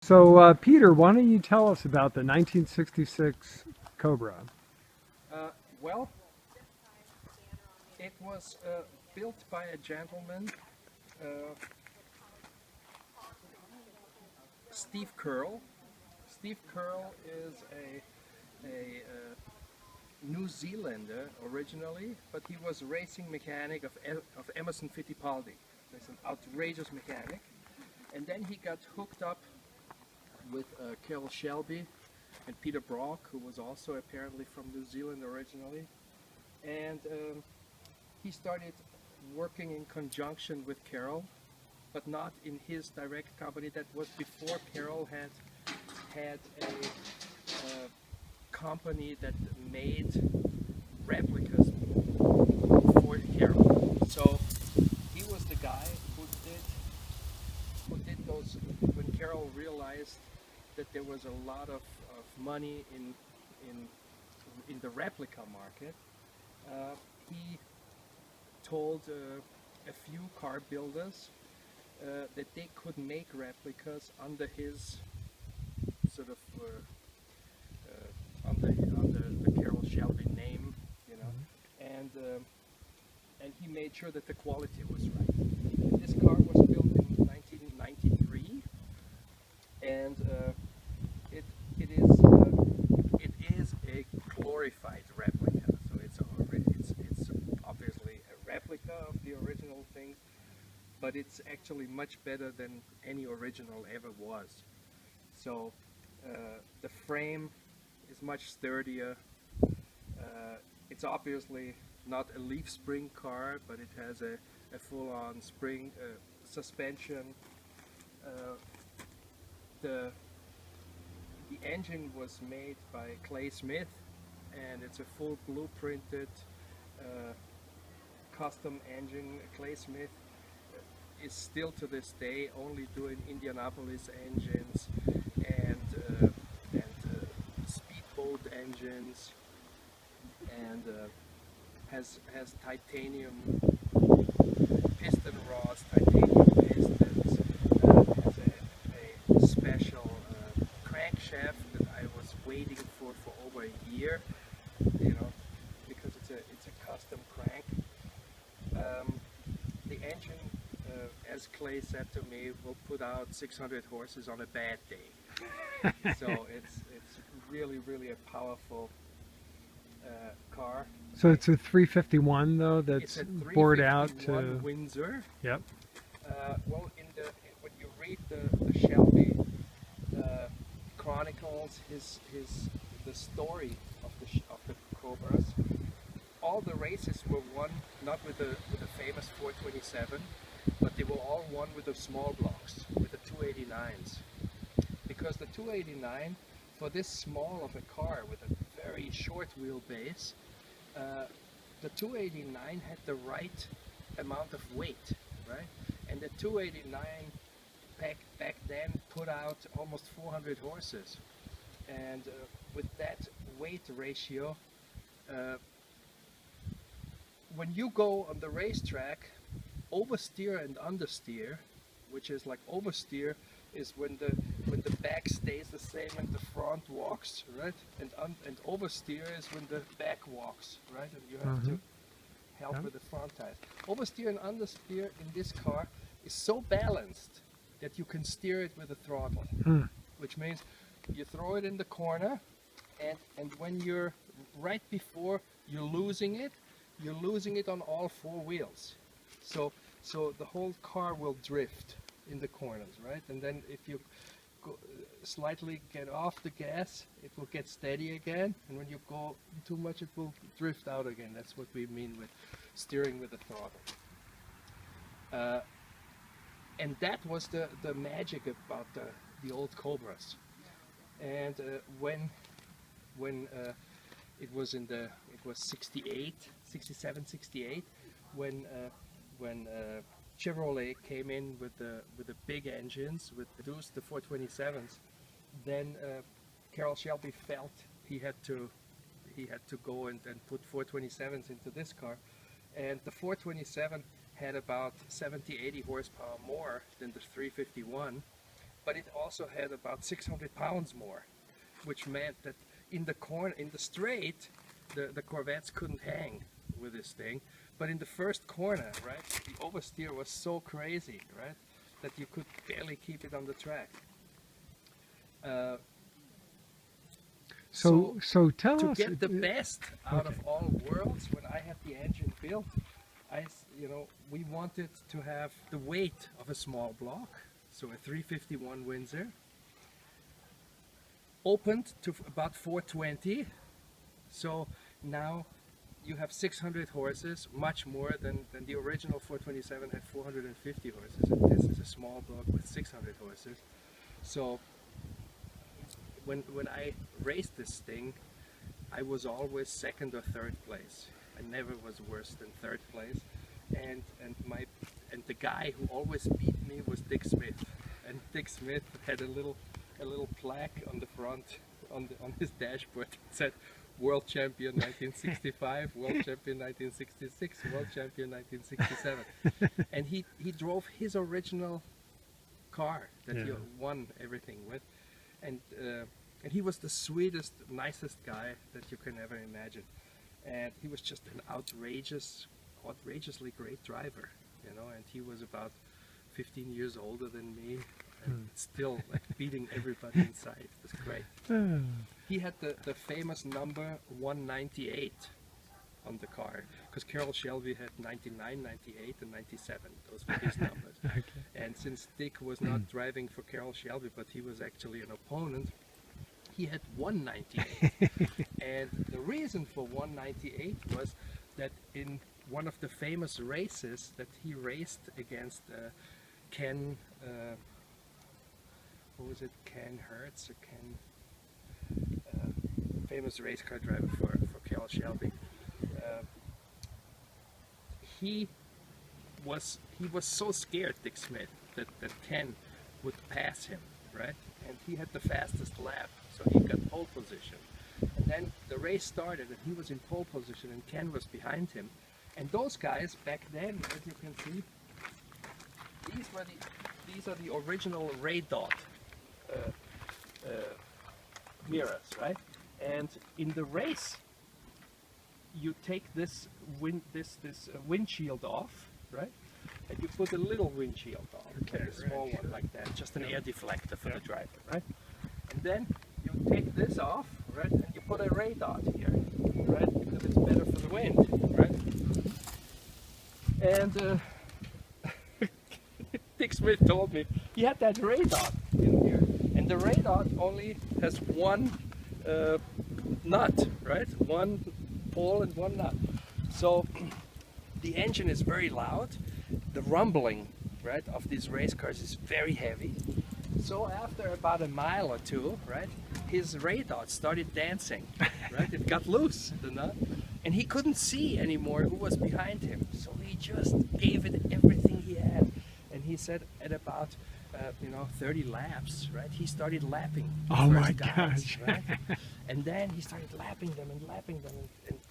So, Peter, why don't you tell us about the 1966 Cobra? Well, it was built by a gentleman, Steve Curle. Steve Curle is a New Zealander originally, but he was a racing mechanic of Emerson Fittipaldi. He's an outrageous mechanic. And then he got hooked up with CARROLL Shelby and Peter Brock, who was also apparently from New Zealand originally. And he started working in conjunction with CARROLL, but not in his direct company. That was before CARROLL had a company that made replicas for CARROLL. So he was the guy who did those when CARROLL realized that there was a lot of money in the replica market. He told a few car builders that they could make replicas under his sort of under the CARROLL Shelby name, you know, and he made sure that the quality was right. This car was built in 1993, and it is a glorified replica. So it's obviously a replica of the original thing, but it's actually much better than any original ever was. So the frame is much sturdier. It's obviously not a leaf spring car, but it has a full-on spring suspension. The engine was made by Clay Smith, and it's a full blueprinted custom engine. Clay Smith is still to this day only doing Indianapolis engines and speedboat engines, and has titanium piston rods, titanium pistons, has a special crankshaft that I was waiting for over a year, you know, because it's a custom crank. The engine, as Clay said to me, will put out 600 horses on a bad day. So it's really a powerful car. So it's a 351 though, that's bored out to Windsor. Yep. Well, when you read the Shelby chronicles, the story of the Cobras, all the races were won not with the famous 427, but they were all won with the small blocks, with the 289s, because the 289, for this small of a car with a very short wheelbase, the 289 had the right amount of weight, right? And the 289 back then put out almost 400 horses, and with that weight ratio, when you go on the racetrack, oversteer and understeer, which is like oversteer is when the back stays the same and the front walks, right? And oversteer is when the back walks, right? And you have to help with the front tires. Oversteer and understeer in this car is so balanced that you can steer it with a throttle, which means you throw it in the corner, and when you're right before you're losing it on all four wheels. So the whole car will drift in the corners, right? And then if you slightly get off the gas, it will get steady again, and when you go too much, it will drift out again. That's what we mean with steering with the throttle. And that was the magic about the old Cobras. And when it was 67, 68, when Chevrolet came in with the big engines, with the 427s, then CARROLL Shelby felt he had to go and put 427s into this car, and the 427 had about 70-80 horsepower more than the 351, but it also had about 600 pounds more, which meant that in the corner, in the straight, the Corvettes couldn't hang with this thing. But in the first corner, right, the oversteer was so crazy, right, that you could barely keep it on the track. So tell to us, get the best out of all worlds, when I had the engine built, we wanted to have the weight of a small block, so a 351 Windsor, opened to about 420. So now you have 600 horses, much more than the original 427 had 450 horses, and this is a small block with 600 horses. So when I raced this thing, I was always second or third place. I never was worse than third place. And the guy who always beat me was Dick Smith. And Dick Smith had a little plaque on the front on his dashboard that said World Champion 1965, World Champion 1966, World Champion 1967. And he drove his original car that he won everything with. And he was the sweetest, nicest guy that you can ever imagine. And he was just an outrageously great driver, you know. And he was about 15 years older than me, and still like beating everybody inside. It was great. He had the famous number 198 on the car, because Carroll Shelby had 99, 98, and 97. Those were his numbers. Okay. And since Dick was not driving for Carroll Shelby, but he was actually an opponent, he had 198. And the reason for 198 was that in one of the famous races that he raced against Ken, what was it, Ken Hertz or Ken, famous race car driver for Carroll Shelby. He was so scared, Dick Smith, that Ken would pass him, right? And he had the fastest lap, so he got pole position. And then the race started, and he was in pole position, and Ken was behind him. And those guys back then, as you can see, these are the original Ray Dot mirrors, right? And in the race, you take this windshield off, right? And you put a little windshield on, okay, a small one like that, just an air deflector for the driver, right? And then you take this off, right? And you put a Ray Dot here, right? Because it's better for the wind, right? And Dick Smith told me he had that Ray Dot in here, and the Ray Dot only has one nut, right? One pole and one nut. So the engine is very loud. The rumbling, right, of these race cars is very heavy. So after about a mile or two, right, his Ray Dot started dancing, right? It got loose, the nut, and he couldn't see anymore who was behind him. So he just gave it everything he had. And he said at about 30 laps, right, he started lapping the first guys, right? And then he started lapping them and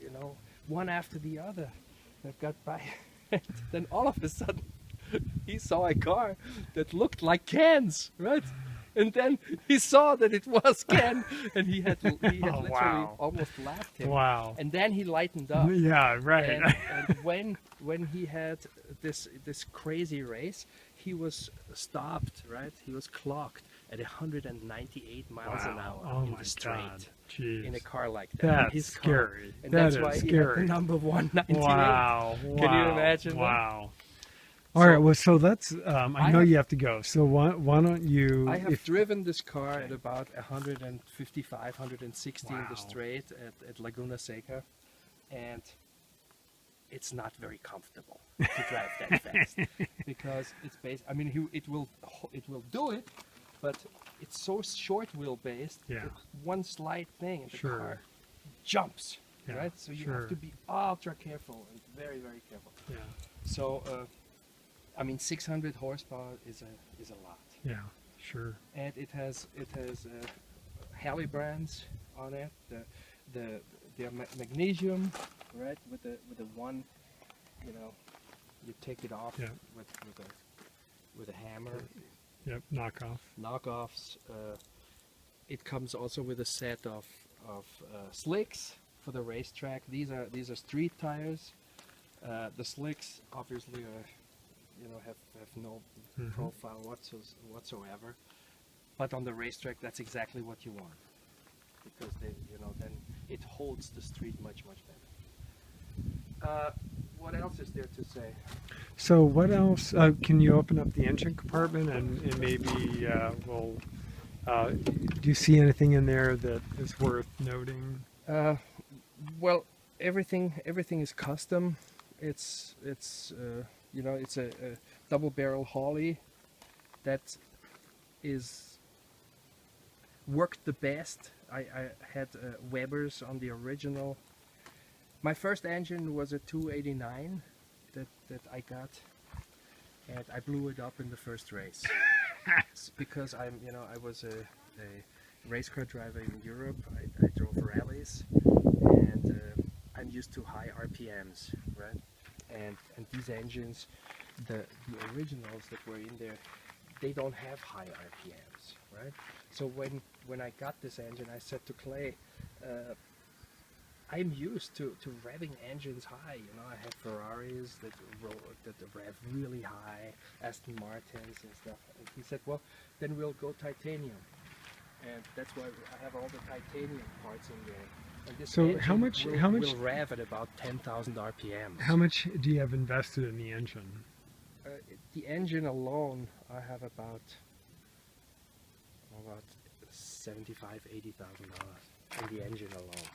you know, one after the other that got by. Then all of a sudden he saw a car that looked like Ken's, right? And then he saw that it was Ken, and he had literally almost lapped him. Wow. And then he lightened up. Yeah, right. And when he had this crazy race, he was stopped, right? He was clocked at 198 miles an hour in the straight. In a car like that. That's scary. And that's why he had the number 198. Wow. Can you imagine that? Wow. All right, well, so let's, I know you have to go, so why don't you... I have driven this car at about 155, 160 in the straight at Laguna Seca, and it's not very comfortable to drive that fast, because it's based, I mean, it will do it, but it's so short wheelbase, that one slight thing and the car jumps, right? So you have to be ultra careful and very, very careful. Yeah. So, I mean, 600 horsepower is a lot. Yeah, sure. And it has Halley brands on it. The magnesium, right? With the one, you know, you take it off with a hammer. Yep, knockoff. knockoffs. It comes also with a set of slicks for the racetrack. These are street tires. The slicks obviously are, have no profile whatsoever. But on the racetrack, that's exactly what you want, because then it holds the street much better. What else is there to say? So what else? Can you open up the engine compartment and maybe we'll. Do you see anything in there that is worth noting? Well, everything is custom. It's it's a double barrel Hawley that is worked the best. I had Webers on the original. My first engine was a 289 that I got, and I blew it up in the first race. Because I was a race car driver in Europe. I drove rallies, and I'm used to high RPMs, right? And these engines, the originals that were in there, they don't have high RPMs, right? So when I got this engine, I said to Clay, I'm used to revving engines high. I have Ferraris that rev really high, Aston Martins and stuff. And he said, well, then we'll go titanium. And that's why I have all the titanium parts in there. And this So how much will rev at about 10,000 RPMs. How much do you have invested in the engine? The engine alone, I have about $75,000-$80,000 in the engine alone.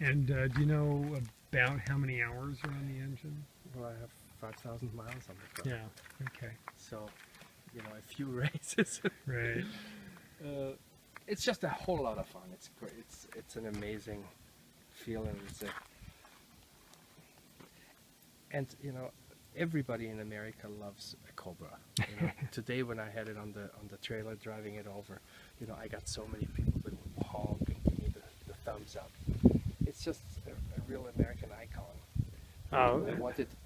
And do you know about how many hours are on the engine? Well, I have 5,000 miles on the car. Yeah. Okay. So, a few races. Right. It's just a whole lot of fun. It's great. It's an amazing feeling. And everybody in America loves a Cobra. Today when I had it on the trailer driving it over, I got so many people that would honk and give me the thumbs up. It's just a real American icon. Oh.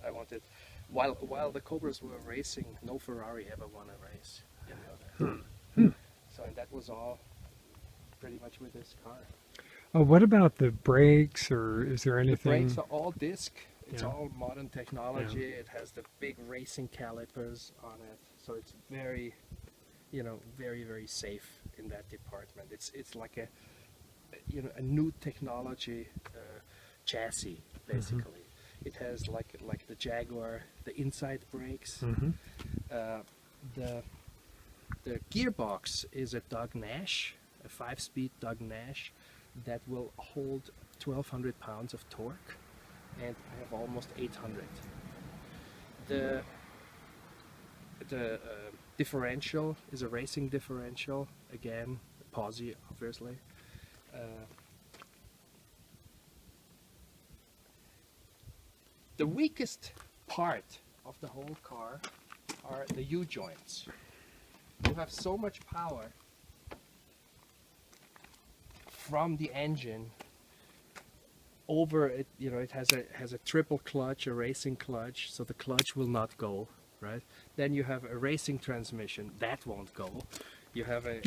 I wanted. While the Cobras were racing, no Ferrari ever won a race. So and that was all pretty much with this car. Oh, what about the brakes, or is there anything? The brakes are all disc. It's Yeah. all modern technology. Yeah. It has the big racing calipers on it, so it's very, very, very safe in that department. It's like a new technology chassis basically. It has like the Jaguar, the inside brakes. The gearbox is a Doug Nash, a 5-speed Doug Nash that will hold 1,200 pounds of torque, and I have almost 800. The differential is a racing differential, again, Posi obviously. The weakest part of the whole car are the U-joints. You have so much power from the engine over it. It has a triple clutch, a racing clutch, so the clutch will not go, right? Then you have a racing transmission that won't go. You have a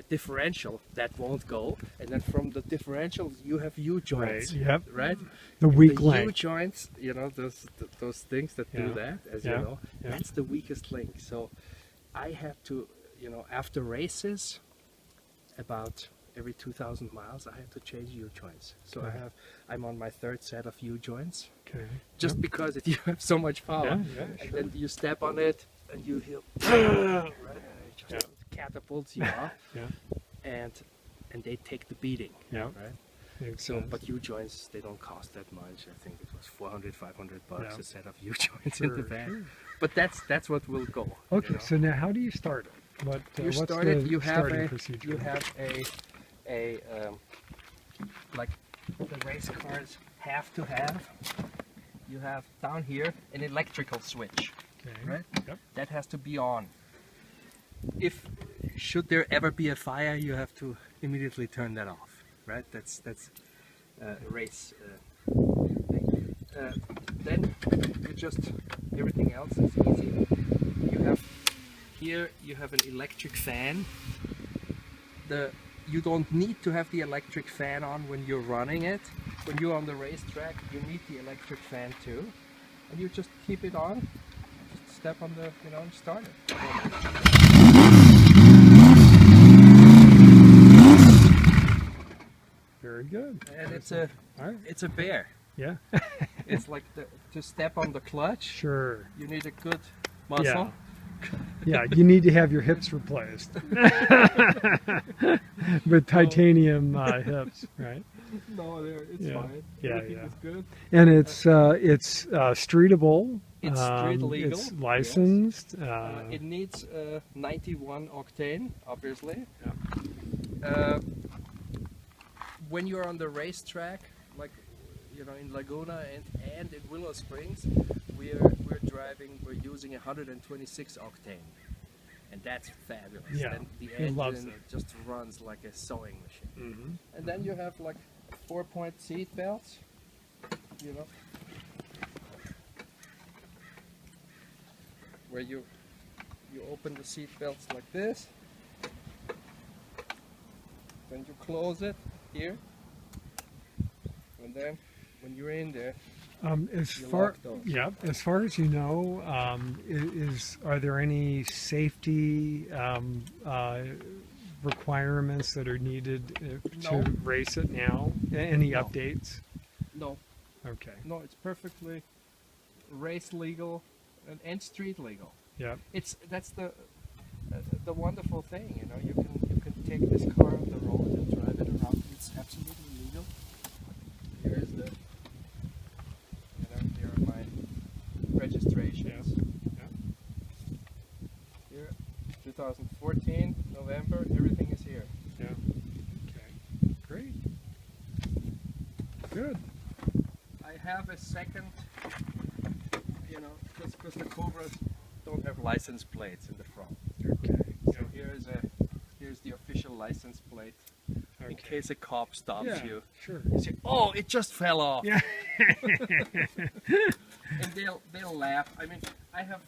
differential that won't go, and then from the differential you have U-joints, Right. Yep. right? The weak The link. U-joints, those things that do Yeah. that, as Yeah. you know, Yeah. that's the weakest link. So I have to, after races, about every 2,000 miles, I have to change U-joints. So Okay. I'm on my third set of U-joints, Okay. just because you have so much power. Yeah, And sure. then you step on it, and you feel, right? It just catapults you off, Yeah. and they take the beating, Yeah. right? Makes So, sense. but U-joints, they don't cost that much. I think it was 400, 500 bucks Yeah. a set of U-joints in the Sure, back. sure. But that's what will go. Okay. So now, how do you start it? you what's start it. the You have starting a procedure? you have a like the race cars have to have. You have down here an electrical switch, Okay. right? Yep. That has to be on. If should there ever be a fire, you have to immediately turn that off, right? That's a race thing. Then you just everything else is easy. You have here you have an electric fan. You don't need to have the electric fan on when you're running it. When you're on the racetrack, you need the electric fan too, and you just keep it on. Just step on the, and start it. Very good. And All right. it's a bear. Yeah. It's like to step on the clutch. Sure. You need a good muscle. Yeah, you need to have your hips replaced with titanium hips, right? No, it's fine. Yeah, Everything is good. And it's streetable. It's street legal. It's licensed. Yes. It needs 91 octane, obviously. Yeah. When you're on the racetrack, like in Laguna and in Willow Springs, we're using 126 octane, and that's fabulous. Yeah, And the he loves engine it. just runs like a sewing machine. Mm-hmm. And then you have like 4-point seat belts, where you open the seat belts like this, then you close it here, and then when you're in there, As you far lock those. as far as you know, are there any safety requirements that are needed to No. race it now? Any No. updates? No, Okay. no, it's perfectly race legal and street legal. Yeah. That's the wonderful thing, you can take this car on the road and drive it around. It's absolutely legal. Here's the, here are my registrations. Yeah. Here, 2014 November, everything is here. Yeah. Okay. Great. Good. I have a second, because the Cobras don't have license plates in the front. Okay. So here's the official license plate. In Okay. case a cop stops Yeah, you, sure. you say, "Oh, it just fell off," Yeah. and they'll laugh. I mean, I have